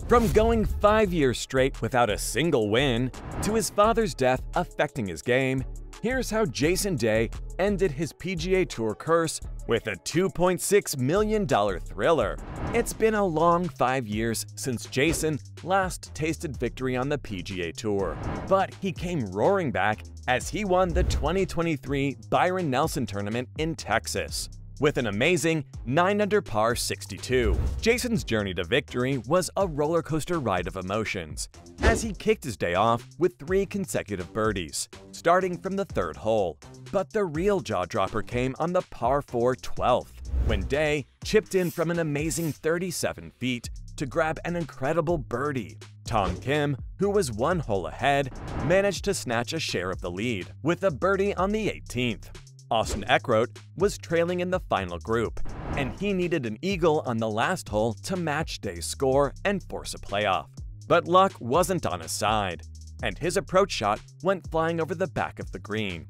From going 5 years straight without a single win, to his father's death affecting his game, here's how Jason Day ended his PGA Tour curse with a $2.6 million thriller. It's been a long 5 years since Jason last tasted victory on the PGA Tour, but he came roaring back as he won the 2023 Byron Nelson Tournament in Texas with an amazing 9-under par 62. Jason's journey to victory was a roller coaster ride of emotions, as he kicked his day off with 3 consecutive birdies, starting from the 3rd hole. But the real jaw-dropper came on the par 4 12th, when Day chipped in from an amazing 37 feet to grab an incredible birdie. Tom Kim, who was 1 hole ahead, managed to snatch a share of the lead with a birdie on the 18th. Austin Eckroat was trailing in the final group, and he needed an eagle on the last hole to match Day's score and force a playoff. But luck wasn't on his side, and his approach shot went flying over the back of the green.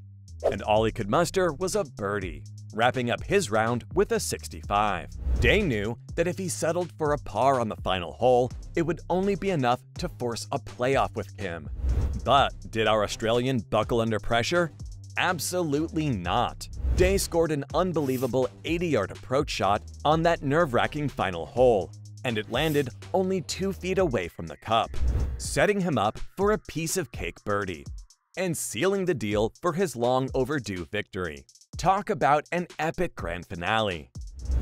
And all he could muster was a birdie, wrapping up his round with a 65. Day knew that if he settled for a par on the final hole, it would only be enough to force a playoff with Kim. But did our Australian buckle under pressure? Absolutely not. Day scored an unbelievable 80-yard approach shot on that nerve-wracking final hole, and it landed only 2 feet away from the cup, setting him up for a piece-of-cake birdie and sealing the deal for his long-overdue victory. Talk about an epic grand finale.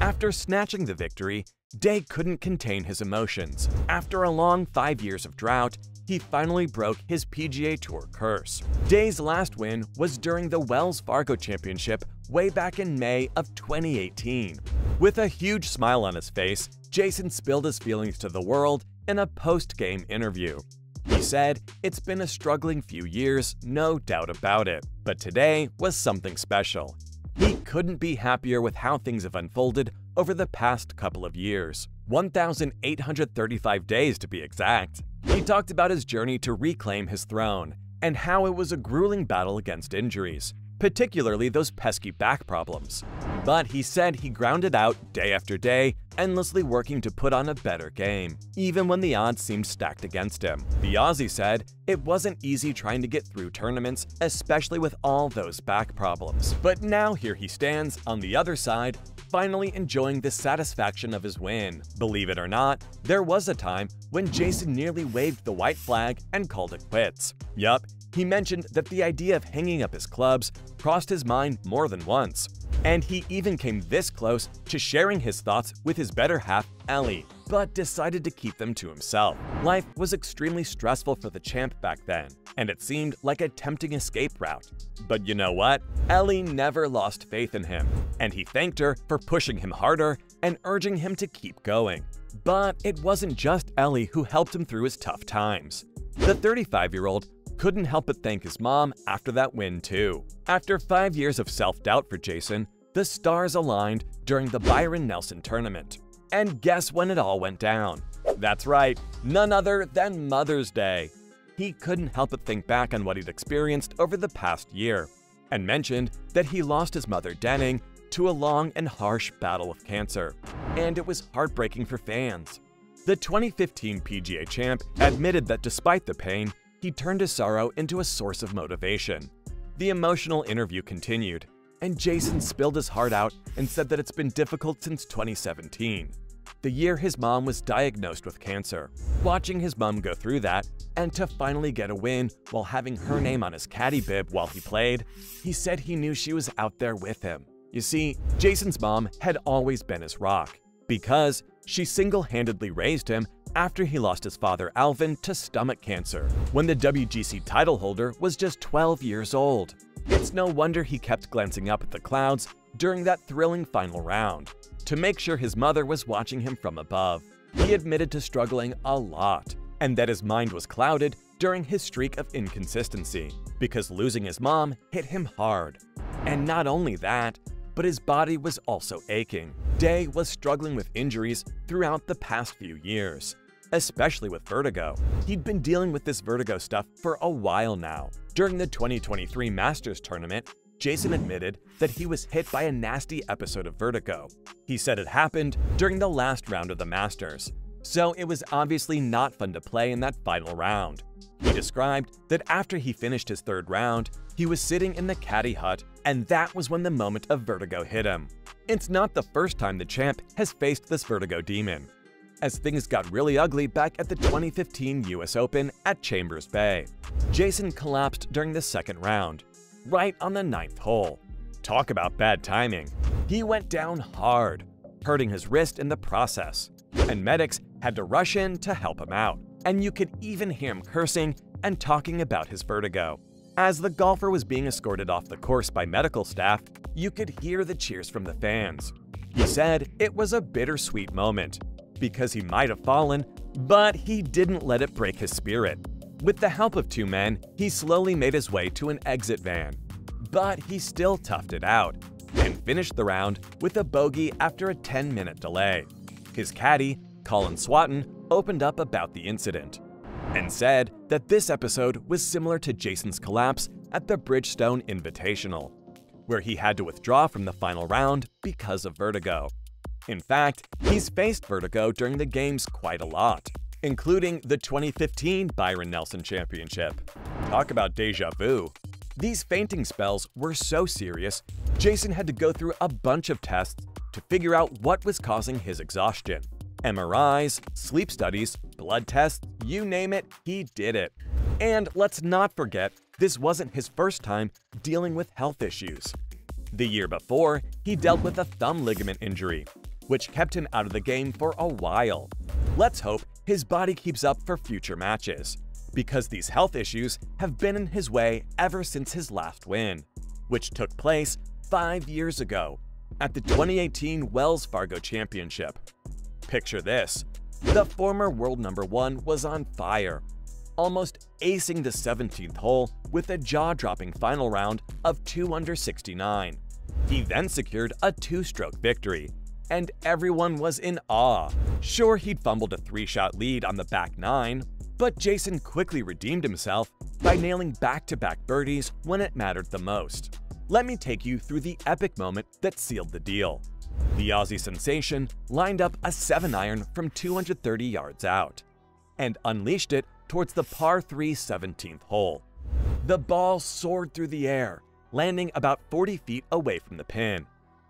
After snatching the victory, Day couldn't contain his emotions. After a long 5 years of drought, he finally broke his PGA Tour curse. Day's last win was during the Wells Fargo Championship way back in May of 2018. With a huge smile on his face, Jason spilled his feelings to the world in a post-game interview. He said, "It's been a struggling few years, no doubt about it, but today was something special." He couldn't be happier with how things have unfolded over the past couple of years. 1,835 days to be exact. He talked about his journey to reclaim his throne and how it was a grueling battle against injuries, particularly those pesky back problems. But he said he grounded out day after day, endlessly working to put on a better game, even when the odds seemed stacked against him. The Aussie said it wasn't easy trying to get through tournaments, especially with all those back problems. But now here he stands on the other side, finally enjoying the satisfaction of his win. Believe it or not, there was a time when Jason nearly waved the white flag and called it quits. Yup, he mentioned that the idea of hanging up his clubs crossed his mind more than once. And he even came this close to sharing his thoughts with his better half, Ellie, but decided to keep them to himself. Life was extremely stressful for the champ back then, and it seemed like a tempting escape route. But you know what? Ellie never lost faith in him, and he thanked her for pushing him harder and urging him to keep going. But it wasn't just Ellie who helped him through his tough times. The 35-year-old couldn't help but thank his mom after that win too. After 5 years of self-doubt for Jason, the stars aligned during the Byron Nelson Tournament. And guess when it all went down? That's right, none other than Mother's Day. He couldn't help but think back on what he'd experienced over the past year, and mentioned that he lost his mother Denning to a long and harsh battle with cancer, and it was heartbreaking for fans. The 2015 PGA champ admitted that despite the pain, he turned his sorrow into a source of motivation. The emotional interview continued, and Jason spilled his heart out and said that it's been difficult since 2017, the year his mom was diagnosed with cancer. Watching his mom go through that, and to finally get a win while having her name on his caddy bib while he played, he said he knew she was out there with him. You see, Jason's mom had always been his rock, because she single-handedly raised him after he lost his father Alvin to stomach cancer, when the WGC title holder was just 12 years old. It's no wonder he kept glancing up at the clouds during that thrilling final round, to make sure his mother was watching him from above. He admitted to struggling a lot, and that his mind was clouded during his streak of inconsistency, because losing his mom hit him hard. And not only that, but his body was also aching. Day was struggling with injuries throughout the past few years, especially with vertigo. He'd been dealing with this vertigo stuff for a while now. During the 2023 Masters tournament, Jason admitted that he was hit by a nasty episode of vertigo. He said it happened during the last round of the Masters, so it was obviously not fun to play in that final round. He described that after he finished his third round, he was sitting in the caddy hut, and that was when the moment of vertigo hit him. It's not the first time the champ has faced this vertigo demon, as things got really ugly back at the 2015 US Open at Chambers Bay. Jason collapsed during the second round, right on the 9th hole. Talk about bad timing. He went down hard, hurting his wrist in the process, and medics had to rush in to help him out. And you could even hear him cursing and talking about his vertigo. As the golfer was being escorted off the course by medical staff, you could hear the cheers from the fans. He said it was a bittersweet moment, because he might have fallen, but he didn't let it break his spirit. With the help of 2 men, he slowly made his way to an exit van. But he still toughed it out, and finished the round with a bogey after a 10-minute delay. His caddy, Colin Swatton, opened up about the incident, and said that this episode was similar to Jason's collapse at the Bridgestone Invitational, where he had to withdraw from the final round because of vertigo. In fact, he's faced vertigo during the games quite a lot, including the 2015 Byron Nelson Championship. Talk about deja vu. These fainting spells were so serious, Jason had to go through a bunch of tests to figure out what was causing his exhaustion. MRIs, sleep studies, blood tests, you name it, he did it. And let's not forget, this wasn't his first time dealing with health issues. The year before, he dealt with a thumb ligament injury, which kept him out of the game for a while. Let's hope his body keeps up for future matches, because these health issues have been in his way ever since his last win, which took place 5 years ago at the 2018 Wells Fargo Championship. Picture this. The former world #1 was on fire, almost acing the 17th hole with a jaw-dropping final round of 2 under 69. He then secured a 2-stroke victory, and everyone was in awe. Sure, he'd fumbled a 3-shot lead on the back 9, but Jason quickly redeemed himself by nailing back-to-back birdies when it mattered the most. Let me take you through the epic moment that sealed the deal. The Aussie sensation lined up a 7-iron from 230 yards out and unleashed it towards the par 3 17th hole. The ball soared through the air, landing about 40 feet away from the pin.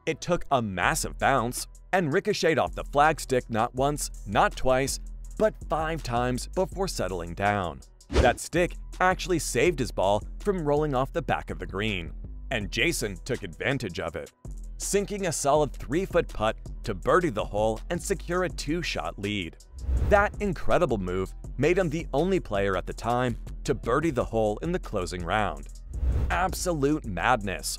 It took a massive bounce and ricocheted off the flagstick not once, not twice, but 5 times before settling down. That stick actually saved his ball from rolling off the back of the green, and Jason took advantage of it, sinking a solid 3-foot putt to birdie the hole and secure a 2-shot lead. That incredible move made him the only player at the time to birdie the hole in the closing round. Absolute madness.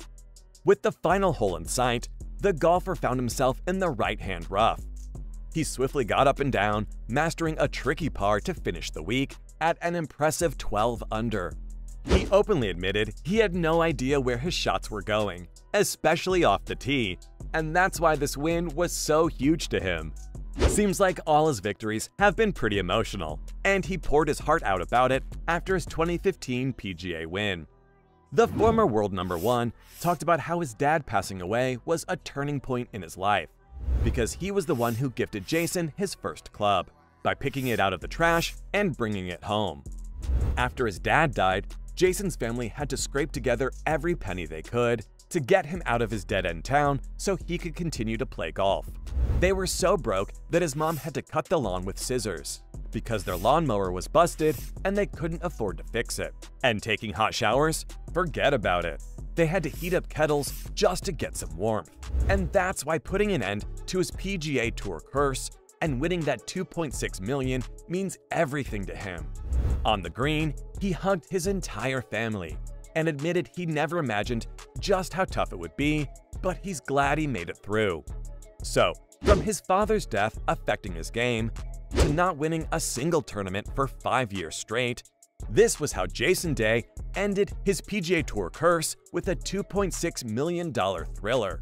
With the final hole in sight, the golfer found himself in the right-hand rough. He swiftly got up and down, mastering a tricky par to finish the week at an impressive 12 under. He openly admitted he had no idea where his shots were going, especially off the tee, and that's why this win was so huge to him. Seems like all his victories have been pretty emotional, and he poured his heart out about it after his 2015 PGA win. The former world #1 talked about how his dad passing away was a turning point in his life, because he was the one who gifted Jason his first club by picking it out of the trash and bringing it home. After his dad died, Jason's family had to scrape together every penny they could to get him out of his dead-end town so he could continue to play golf. They were so broke that his mom had to cut the lawn with scissors because their lawnmower was busted and they couldn't afford to fix it. And taking hot showers? Forget about it. They had to heat up kettles just to get some warmth. And that's why putting an end to his PGA Tour curse and winning that $2.6 million means everything to him. On the green, he hugged his entire family and admitted he never imagined just how tough it would be, but he's glad he made it through. So, from his father's death affecting his game, to not winning a single tournament for 5 years straight, this was how Jason Day ended his PGA Tour curse with a $2.6 million thriller.